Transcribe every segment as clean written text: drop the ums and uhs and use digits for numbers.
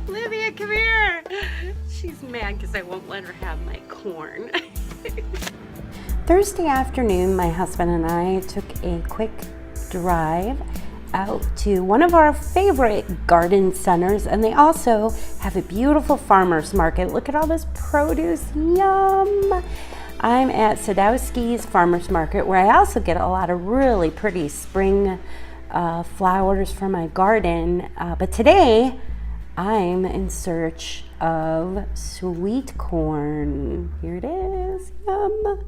Olivia, come here. She's mad because I won't let her have my corn. Thursday afternoon, my husband and I took a quick drive out to one of our favorite garden centers, and they also have a beautiful farmer's market. Look at all this produce, yum! I'm at Sadowski's farmer's market, where I also get a lot of really pretty spring flowers for my garden, but today I'm in search of sweet corn. Here it is, yum!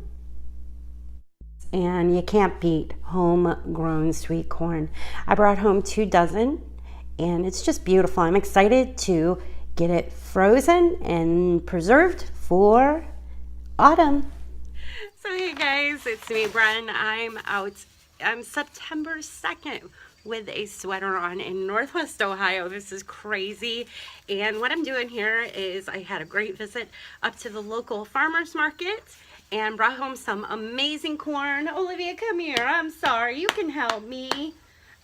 And you can't beat homegrown sweet corn. I brought home 2 dozen, and it's just beautiful. I'm excited to get it frozen and preserved for autumn. So hey guys, it's me, Bren. I'm September 2nd with a sweater on in Northwest Ohio. This is crazy. And what I'm doing here is I had a great visit up to the local farmer's market and brought home some amazing corn. Olivia, come here. I'm sorry. You can help me.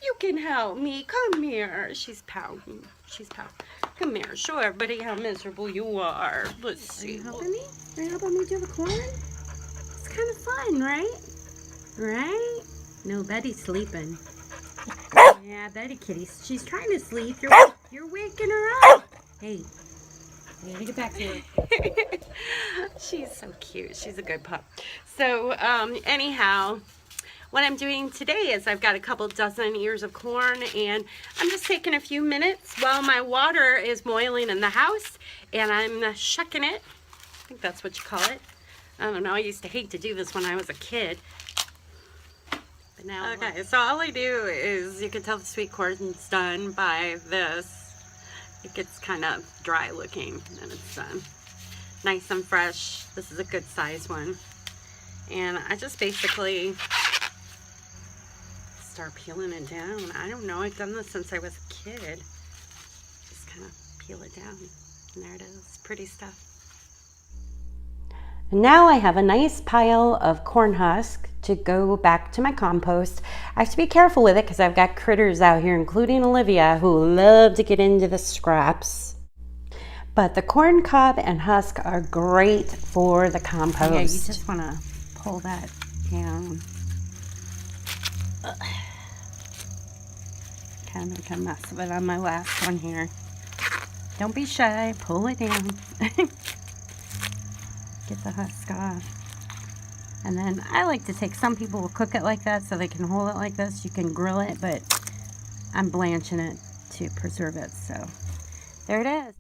You can help me. Come here. She's pouting. She's pouting. Come here. Show everybody how miserable you are. Let's see. Are you helping me? Are you helping me do the corn? It's kind of fun, right? Right? No, Betty's sleeping. Yeah, Betty kitty. She's trying to sleep. You're waking her up. Hey. I gotta get back to her. She's so cute. She's a good pup. So, anyhow, what I'm doing today is I've got a couple dozen ears of corn, and I'm just taking a few minutes while my water is boiling in the house, and I'm shucking it. I think that's what you call it. I don't know. I used to hate to do this when I was a kid. But now, okay, so all I do is, you can tell the sweet corn's done by this. It gets kind of dry looking and it's done. Nice and fresh. This is a good size one. And I just basically start peeling it down. I don't know, I've done this since I was a kid. Just kind of peel it down. And there it is, pretty stuff. Now I have a nice pile of corn husk to go back to my compost. I have to be careful with it because I've got critters out here, including Olivia, who love to get into the scraps. But the corn cob and husk are great for the compost. Yeah, you just want to pull that down. Kind of make a mess of it on my last one here. Don't be shy, pull it down. Get the husk off. And then I like to take, some people will cook it like that so they can hold it like this. You can grill it, but I'm blanching it to preserve it. So there it is.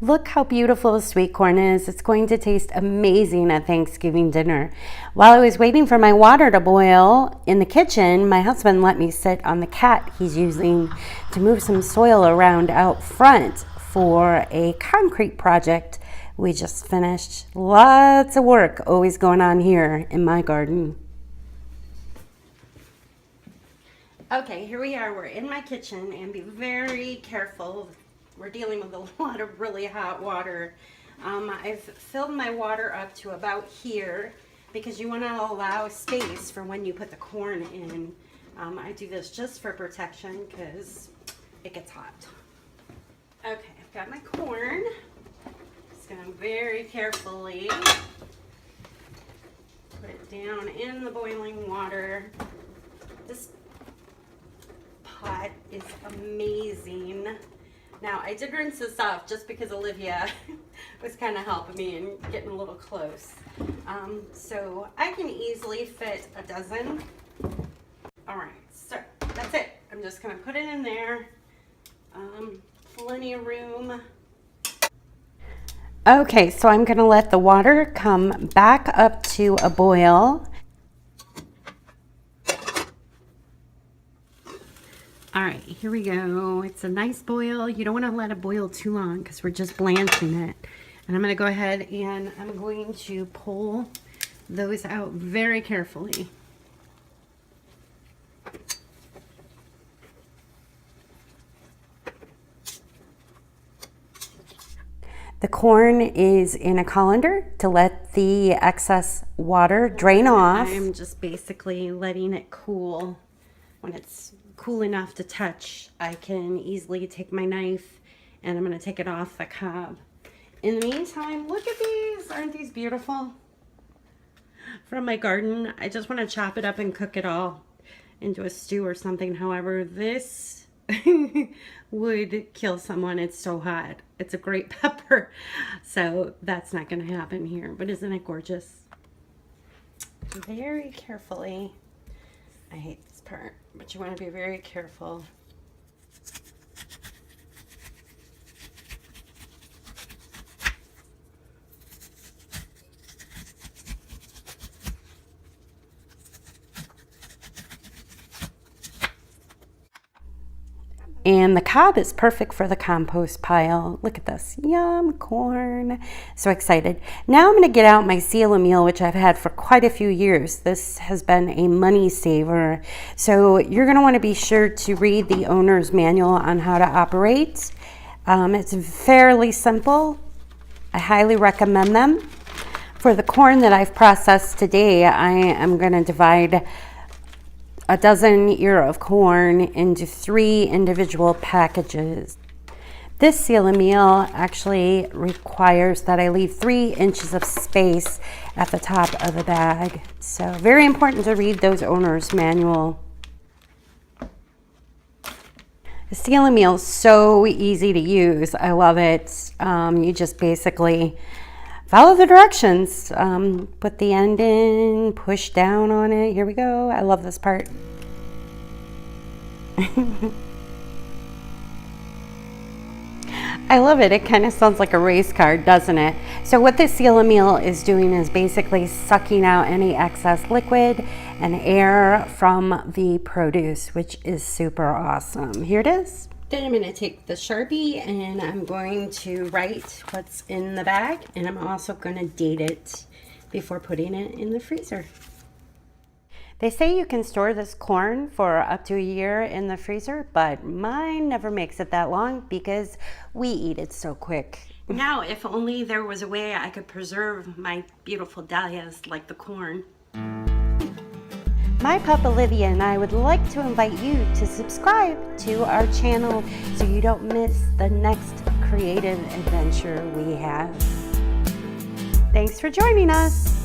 Look how beautiful the sweet corn is. It's going to taste amazing at Thanksgiving dinner. While I was waiting for my water to boil in the kitchen, my husband let me sit on the cat he's using to move some soil around out front for a concrete project we just finished. Lots of work always going on here in my garden. Okay, here we are. We're in my kitchen, and be very careful. We're dealing with a lot of really hot water. I've filled my water up to about here because you want to allow space for when you put the corn in. I do this just for protection because it gets hot. Okay, I've got my corn. Going to very carefully put it down in the boiling water. This pot is amazing. Now, I did rinse this off just because Olivia was kind of helping me and getting a little close. So I can easily fit a dozen. All right, so that's it. I'm just going to put it in there. Plenty of room. Okay, so I'm going to let the water come back up to a boil. All right, here we go. It's a nice boil. You don't want to let it boil too long because we're just blanching it. And I'm going to go ahead and I'm going to pull those out very carefully. The corn is in a colander to let the excess water drain off. I'm just basically letting it cool when it's cool enough to touch, I can easily take my knife and I'm going to take it off the cob. In the meantime, look at these. Aren't these beautiful? From my garden. I just want to chop it up and cook it all into a stew or something. However, this would kill someone. It's so hot. It's a great pepper. So that's not going to happen here. But isn't it gorgeous? Very carefully. I hate this part, but you want to be very careful. And the cob is perfect for the compost pile. Look at this. Yum, corn. So excited. Now I'm going to get out my seal meal, which I've had for quite a few years. This has been a money saver. So you're going to want to be sure to read the owner's manual on how to operate. It's fairly simple. I highly recommend them. For the corn that I've processed today, I am going to divide a dozen ear of corn into 3 individual packages. This seal meal actually requires that I leave 3 inches of space at the top of the bag. So very important to read those owner's manual. The seal meal is so easy to use. I love it. You just basically follow the directions. Put the end in, push down on it. Here we go. I love this part. I love it. It kind of sounds like a race car, doesn't it? So what this seal meal is doing is basically sucking out any excess liquid and air from the produce, which is super awesome. Here it is. Then I'm going to take the Sharpie and I'm going to write what's in the bag, and I'm also going to date it before putting it in the freezer. They say you can store this corn for up to a year in the freezer, but mine never makes it that long because we eat it so quick. Now, if only there was a way I could preserve my beautiful dahlias like the corn. My pup Olivia and I would like to invite you to subscribe to our channel so you don't miss the next creative adventure we have. Thanks for joining us.